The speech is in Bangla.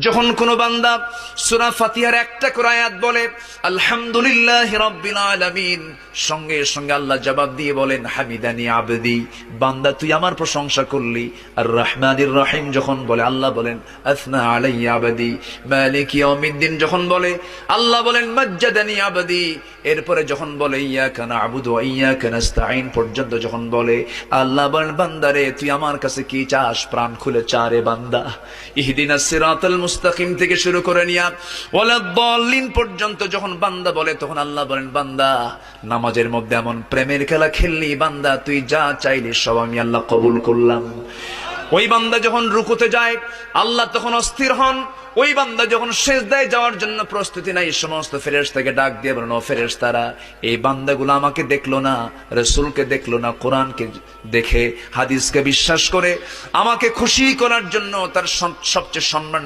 যখন কোন বান্দা সূরা ফাতিহার একটা করে আয়াত বলে আলহামদুলিল্লাহি রাব্বিল আলামিন, সঙ্গে সঙ্গে আল্লাহ জবাব দিয়ে বলেন হামিদানি আবদি, বান্দা তুই আমার প্রশংসা করলি। আর রহমানির রহিম যখন বলে আল্লাহ বলেন আসনা আলাইয়া আবদি। মালিক ইয়াউমিদ্দিন যখন বলে আল্লাহ বলেন মাজ্জাদানি আবদি। এরপরে যখন বলে ইয়াকা না'বুদু ওয়া ইয়াকা নাস্তাঈন পর্যন্ত যখন বলে আল্লাহ বলেন বান্দারে তুই আমার কাছে কি চাস, প্রাণ খুলে চা রে বান্দা। ইহদিনাস সিরাতাল মুস্তাকিম থেকে শুরু করে নিয়া ওয়ালাদ-দাল্লিন পর্যন্ত যখন বান্দা বলে তখন আল্লাহ বলেন বান্দা নামাজের মধ্যে এমন প্রেমের খেলা খেললি বান্দা, তুই যা চাইলি সব আমি আল্লাহ কবুল করলাম। ওই বান্দা যখন রুকুতে যায় আল্লাহ তখন অস্থির হন। ওই বান্দা যখন সিজদায় যাওয়ার জন্য প্রস্তুতি নাই, সমস্ত ফেরেশতাকে ডাক দিয়ে বলেন ও ফেরেশতারা, এই বান্দাগুলো আমাকে দেখলো না, রাসূলকে দেখলো না, কোরআনকে দেখে হাদিসকে বিশ্বাস করে আমাকে খুশি করার জন্য তার সবচেয়ে সম্মান